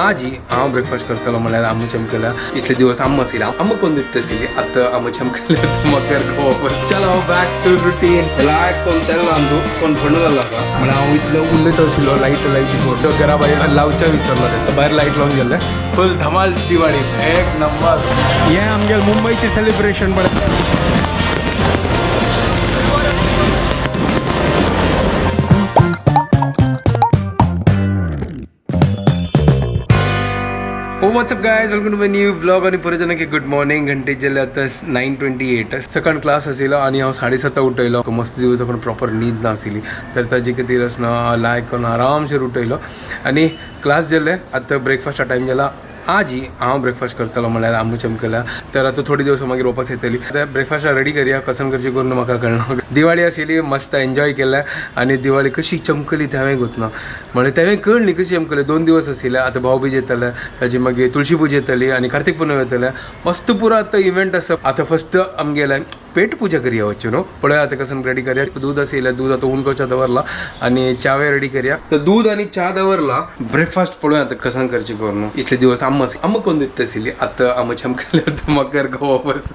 आज हांव ब्रेकफास्ट करतलो म्हळ्यार आमी चमकला इतले दिवस आम्म आशिल्ली आम्म कोण दिता आशिल्ली आतां आमी चमकल्या म्हाका खबर चलो बॅक टू रुटीन लायक कोण तेल रांदू कोण फंड घालला का म्हळ्यार हांव इतलो उलट आशिल्लो लायटी फोटो घरा भायर लावच्या विसरलो तें भायर लायट लावन गेल्ले फुल धमाल दिवाळी एक नंबर हें आमगे मुंबईचें सेलिब्रेशन पळय. What's up guys welcome to my new vlog आणि परत की गुड मॉर्निंग घंटे जेल्ले आता 9:28 सकाळ क्लास आशिल्लो आणि हांव 7:30 उठयलो मस्त दिवस प्रॉपर न्हीद नाशिल्ली तर ताजे खातीर आसना लायक करून आरामशेर उठयलो आणि क्लास जेल्ले आतां ब्रेकफास्टा टायम जाला आज हांव ब्रेकफास्ट करतलो म्हळ्यार आमी चमकला तर आतां थोडी दिवस मागीर वापस येतली ब्रेकफास्टा रेडी करया कसन करची करून म्हाका कळना दिवाळी आशिल्ली मस्त एन्जॉय केलें आनी दिवाळी कशी चमकली तेवें गोतना म्हणजे तेवें कळ न्ही कशी चमकली 2 दिवस आशिल्ले आतां भाऊबीज येतले ताजी मागीर तुळशी पूजा येतली आनी कार्तिक पुनव येतले मस्त पुरो आतां इव्हेंट आसा आतां फस्ट आमगेले पेट पूजा करया वच्चो न्हू पळय आतां कसन रेडी करया दूध आशिल्लें दूध आतां उणकोच्या दवरला आनी चावे रेडी करया तर दूध आनी च्या दवरला ब्रेकफास्ट पळय आतां कसन करची करून इतले दिवस आम्म कोण दिता आशिल्ली आतां आमी चमकल्या म्हाका वापस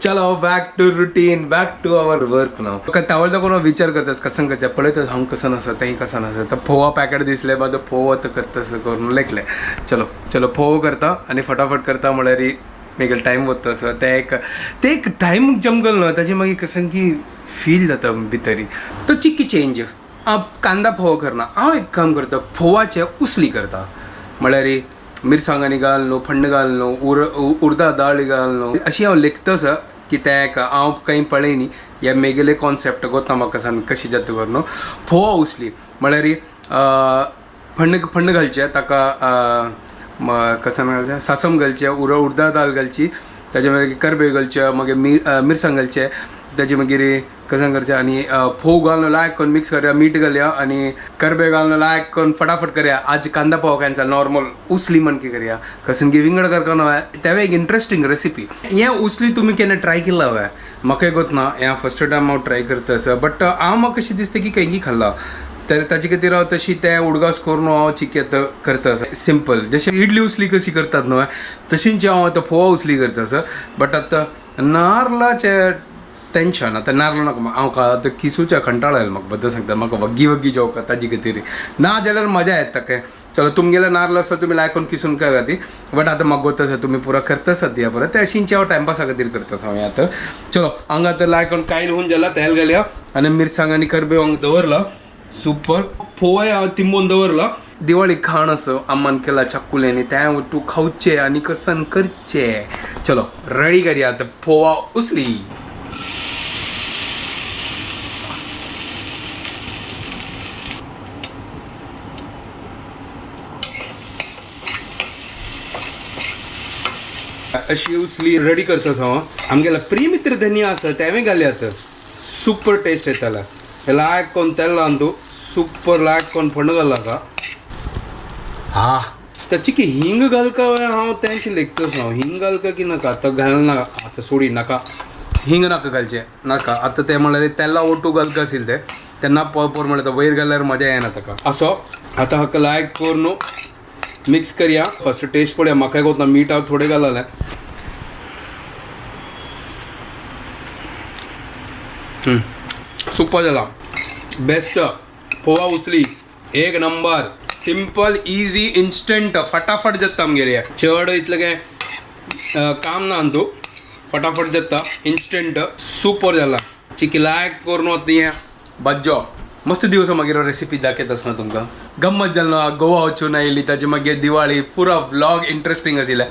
चलो back to routine back to our work नाव म्हाका तावळता कोण विचार करतास कसन करता पळयतास हांव कसन आसा तें कसन आसा तर फोवा पॅकेट दिसले बाद फोव आतां करतास करून लेखले चलो फोव करता आनी फटाफट करता म्हळ्यार मागीर टायम वता असो ते एक टायम चमकल न्हू ताजी मागीर कसन की फील जाता भितरी तो चिक्की चेंज कांदा फोव करना हांव एक काम करता फोवाचे उसली करता म्हळ्यार मिरसांगांनी घाल न्हू फंड घाल न्हू उर्दा दाळ घाल न्हू अशी हांव लेखतस की तेका हांव खंय पळयनी हे मेगेले कॉन्सेप्ट गोता म्हाका सान कशी जाता कर न्हू फोवा उसली म्हळ्यार फंड घालचे ताका कसन घालचें सासम घालचें उर्दा दाळ घालची ताजे मागीर करबे घालचे मागीर मिरसांग घालचे ताजे मागीर कसन करचें आनी फोव घालून लायक करून मिक्स करया मीठ घालया आनी करबे घालून लायक करून फटाफट करया आज कांदा फोव कॅन्सल नॉर्मल उसली म्हणकी करया कसन की विंगड करता हांवें तेवें एक इंट्रस्टींग रेसिपी हें उसली तुमी केन्ना ट्राय केला हांवें म्हाका गोतना हें फस्ट टायम हांव ट्राय करता आसा बट हांव म्हाका कशें दिसता की खंयी खाल्ला तर ताजे खातीर हांव तशी तें उडगास करून हांव चिकेत करता आसा सिंपल जशें इडली उसली कशी करतात न्हू तशींच हांव आतां फोवा उसली करता आसा बट आतां नारळाचें टेंशन आतां नारळ नाका हांव आतां किसूच्या कंटाळो आयलो म्हाका बद्दल सांगता म्हाका वग्गी जेवता ताजे खातीर ना जाल्यार मजा येता काय चलो तुमगेले नारळ आसा तुमी लायकून किसून करा ती बट आतां म्हाका गोत आसा तुमी पुरो करता आसात ह्या परत ते अशींची हांव टायमपासा खातीर करता आसा हांवें आतां चलो हांगा आतां लायकून कायल होऊन जाला तेल घालया आनी मिरसांग आनी करबे हांगा दवरला सुपर फोवय हांव तिंबून दवरला दिवाळी खाण असो आम्मान केला चाकुल्यांनी तें तूं खावचें आनी कसन करचें चलो रेडी करया आतां फोवा उसली अशी उसली रेडी करता हांव आमगेला प्रिमित्र धनिया आसा तेवें घालयात सुपर टेस्ट येताला लायक कोण तेल रांदू सुपर लायक कोण फंड घालला का हा ताची की हिंग घाल का हांव तेंचे लेखतस हांव हिंग घाल का की नाका आतां घालना आतां सोडी नाका हिंग नाका घालचें नाका आतां तें म्हळ्यार तेला ओटू घालता आशिल्लें तेन्ना पोर म्हळ्यार वयर घाल्यार मजा येना ताका असो आतां हाका लायक करून मिक्स करया फस्ट टेस्ट पळया म्हाका गोतना मीठ हांव थोडें घाललें सुपर जाला बेस्ट फोवा उसली एक नंबर सिंपल इजी इन्स्टंट फटाफट जाता आमगेले चड इतलें काय काम ना तूं फटाफट जाता इन्स्टंट सुपर जाला चिकी लायक करून वता हें बज्जो मस्त दिवस मागीर रेसिपी दाखयत आसना तुमकां गम्मत जालना गोवा वचून आयली ताजे मागीर दिवाळी पुरो व्लॉग इंट्रस्टींग आशिल्लें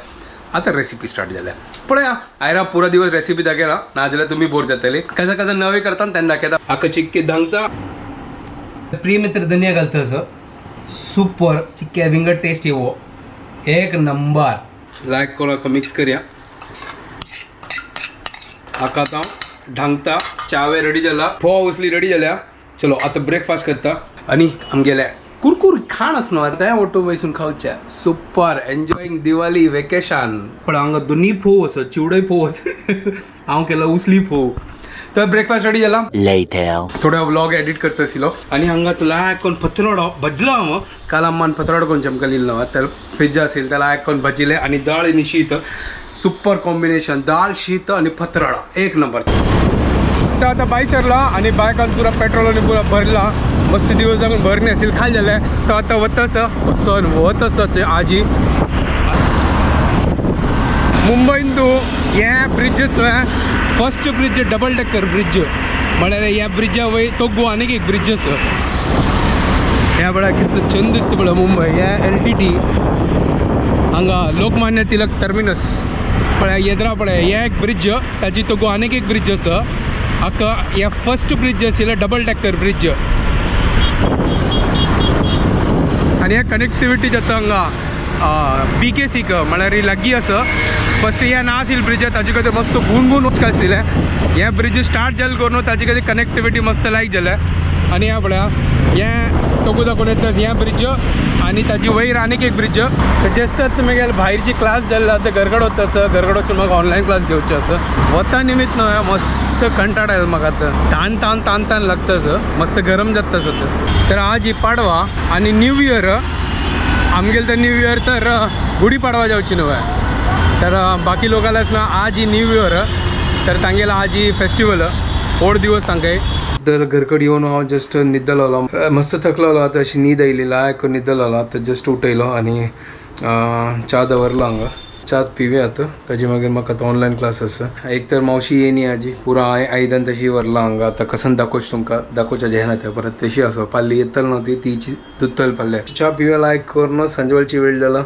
आतां रेसिपी स्टार्ट जाल्या पळया आयरा पुरो दिवस रेसिपी दाखयना नाजाल्यार तुमी बोर जातली कसं नवें करता तेन्ना दाखयता हाका चिक्की धांगता प्रिमित्र धनिया घालता असो सुपर चिक्के विंगड टेस्ट येवो एक नंबर लायक करून हाका मिक्स करया हाका आतां ढांगता चावे रेडी जाला फोव उसली रेडी जाल्या चलो आतां ब्रेकफास्ट करता आनी आमगेले कुरकुर खाण आसना तें ओटो वयसून खावचें सुपर एन्जॉयींग दिवाळी वेकेशन पण हांगा दोनी फोव आसा चिवडय फोव आसा हांव केला उसली फोव तर ब्रेकफास्ट रेडी जाला थोडा व्लॉग एडिट करता आशिल्लो आनी हांगा तुला कोण पत्रोडो भजलो हांव काल अम्मान पत्रोडो कोण चमकलिल्लो तर पिझ्झा असेल त्याला ऐकून भजिले आणि डाळ आणि शीत सुपर कॉम्बिनेशन डाळ शीत आणि पत्राळा एक नंबर. तर आता बाय सरला आणि बायकान पुरा पेट्रोलने पुरा भरला मस्त दिवस जाऊन भरणे असेल खाली झालं तर आता होतच सण होतच आजी मुंबईन तू ह्या bridges first bridge double decker bridge म्हळ्यार ह्या ब्रिजा वय तो गो आनीक एक ब्रिज ह्या बळा कितलं छंद दिसता बळा मुंबई ह्या LTT हांगा लोकमान्य तिलक टर्मिनस पळया येद्रा पळया ह्या एक ब्रिज ताजी तो गो आनीक एक ब्रिज आसा हाका ह्या फर्स्ट ब्रिज आशिल्लो डबल डेकर ब्रिज आनी ह्या कनेक्टिविटी जाता हांगा BKC म्हळ्यार ही लागीं आसा फस्ट ह्या नाशिल्ल ब्रिज ताजे खातीर मस्त गुण वचका आशिल्लें ह्या ब्रिज स्टार्ट जालें करून ताजे खातीर कनेक्टिविटी मस्त लायक जालें आनी ह्या पळया हें तोकू दाखोवन येता ह्या ब्रिज आनी ताजी वयर आनीक एक ब्रिज जस्ट आतां म्हगेले भायरची क्लास जाल्लो आतां घरकड वता आसा घरकड वचून म्हाका ऑनलायन क्लास घेवचे आसा वता निमित्त न्हय मस्त कंटाळ आयलो म्हाका आतां तान लागता आसा मस्त गरम जाता आसा तर आज ही पाडवा आनी न्यू इयर आमगेले तर न्यू इयर तर गुडी पाडवा जावची न्हय तर बाकी लोकांना ना आज ही न्यू इयर तर तांगेला आज ही फेस्टिवल व्हड दिवस तांकां तर घरकड येवन हांव जस्ट न्हिदलो मस्त थकलो आतां अशी न्हीद आयली लायक न्हिदलो आतां जस्ट उठयलो आनी च्या दवरलो हांगा च्या पिवे आतां ताजे मागीर म्हाका आतां ऑनलायन क्लास आसा एक तर मावशी येयनी आजी पुरो आयदन तशी व्हरला हांगा आतां कसन दाखोवचें तुमकां दाखोवच्या जेना तें परत तशी आसा पाल्ली येतल न्हू ती तिची दुत्तल पाल्ले च्या पिवे लायक करून सांजवेळची वेळ जाला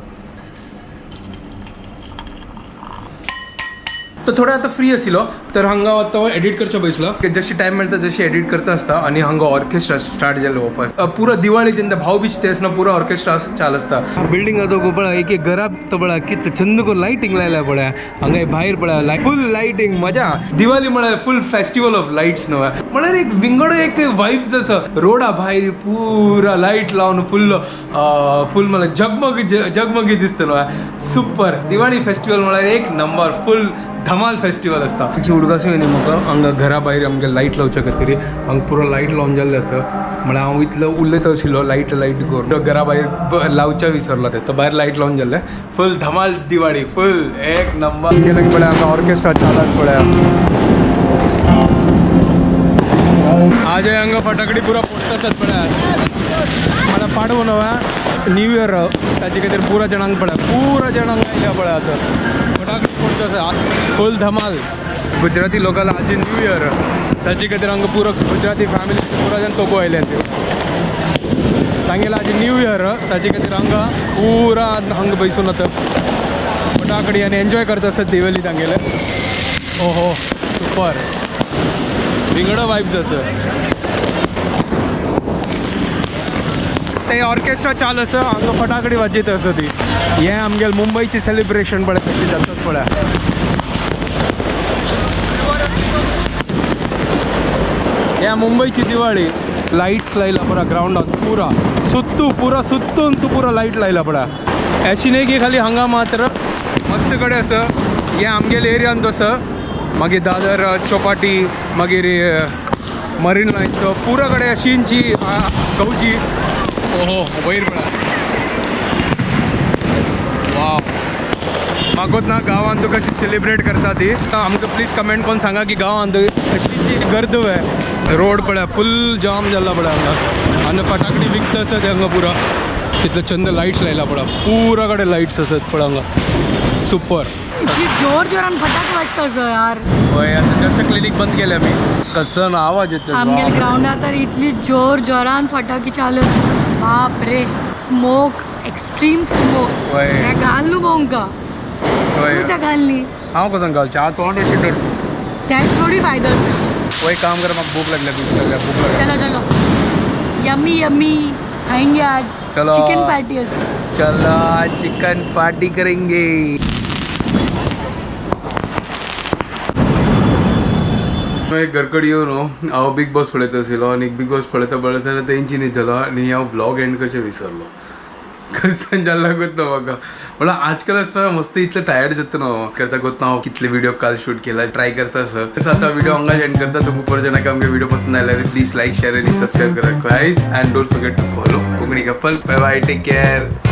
तो थोडा आता फ्री आशिल्लो तर हांगा आतां एडिट करचो बसलो जशी टायम मेळटा जशी एडिट करता आसता आनी हांगा ऑर्केस्ट्रा स्टार्ट जालो वापस पुरो दिवाळी जेन्ना भाऊ बीच ते आसना पुरो ऑर्केस्ट्रा चाल आसता बिल्डिंग तो पळय एक घरा तो पळय कितले छंद करून लायटिंग लायल्या पळय हांगा भायर पळय फुल लायटिंग मजा दिवाळी म्हळ्यार फुल फेस्टिवल ऑफ लायट्स न्हू म्हळ्यार एक विंगडो एक वायब्स आसा रोडा भायर पुरा लायट लावन फुल म्हळ्यार जगमगी दिसता न्हू सुपर दिवाळी फेस्टिवल म्हळ्यार एक नंबर फुल धमाल फेस्टिवल आसता उडगासूं येयली म्हाका हांगा घरा भायर आमगे लायट लावच्या खातीर हांगा पुरो लायट लावन जाल्ले आतां म्हळ्यार हांव इतलो उलयत आशिल्लो लायट करून घरा भायर लावच्या विसरलो तो भायर लायट लावन जाल्ले फुल धमाल दिवाळी फुल एक नंबर गेले पळय हांगा ऑर्केस्ट्रा चालत पळय आज हांगा फटाकडी पुरो फोडटा आसात पळय मला पाडवो न्हू न्यू इयर ताजे खातीर पुरा जाणांक आयल्या पळय आतां फटाकडी फोडटा आसा फुल धमाल गुजराती लोकांना आज न्यू इयर ताजे खातीर हांगा पुरो गुजराती फॅमिली पुरा जाण तोको आयले तांगेला आज न्यू इयर ताजे खातीर हांगा पुरा हांगा बसून आतां फटाकडी आनी एन्जॉय करता आसत दिवाळी तांगेले ओहो सुपर विंगडो वायब्स आसा ते ऑर्केस्ट्रा चालू आसा हांगा फटाकडी वाजयत आसा ती हें आमगेलें मुंबईची सेलिब्रेशन पळय कशी जाताच पळय ह्या मुंबईची दिवाळी लायट्स लायला पुरा ग्राउंडाक पुरा सुत्तून तूं पुरा लायट लायला पळय अशी न्ही की खाली हांगा मात्र मस्त कडेन आसा हें आमगेले एरियान आसा मागीर दादर चौपाटी मागीर मरीन लायन्स पुरा कडेन अशींची गवजी ओहो वयर पळय वाव म्हाकोच ना गांवांत तुका कशी सेलिब्रेट करता ती आमकां प्लीज कमेंट करून सांगा की गांवांत कशीची गर्द है रोड पळय फुल जाम जाला पळय हांगा आनी फटाकडी विकता आसत हांगा पुरा कितले चंद लायट्स लायला पळय पुरा कडेन लायट्स आसत पळय हांगा सुपर जोर जोरान फटाके वाजता यार होय आता जस्ट क्लिनिक बंद केले आमी कसन आवाज येतो आमगे ग्राउंडार तर इतली जोर जोरान फटाके चालू बाप रे स्मोक एक्स्ट्रीम स्मोक होय घालू बोंका होय त्या घालनी हांव कसं घालचें हांव तोंड अशी धर त्यात थोडी फायदा तशी होय काम कर म्हाका भूक लागल्या भूक लागल्या चलो चलो यम्मी यम्मी खाएंगे आज चलो चिकन पार्टी है चलो आज चिकन पार्टी करेंगे घरकड येवन हांव बिग बॉस पळयता आशिल्लो आनी बिग बॉस पळयता तेंची न्हिदलो आनी हांव ब्लॉग एंड करचें विसरलो कसन जाल्ला गोत म्हाका म्हळ्यार आजकाल आसता मस्त इतलें टायर्ड जाता न्हू करता गोत हांव कितले व्हिडिओ काल शूट केला ट्राय करता सर आतां व्हिडिओ हांगा एंड करता तुमकां परत जेन्ना आमगे व्हिडिओ पसंद आयल्यार प्लीज लायक शेअर आनी सबस्क्रायब करा guys and don't forget to follow Konkani couple bye bye take care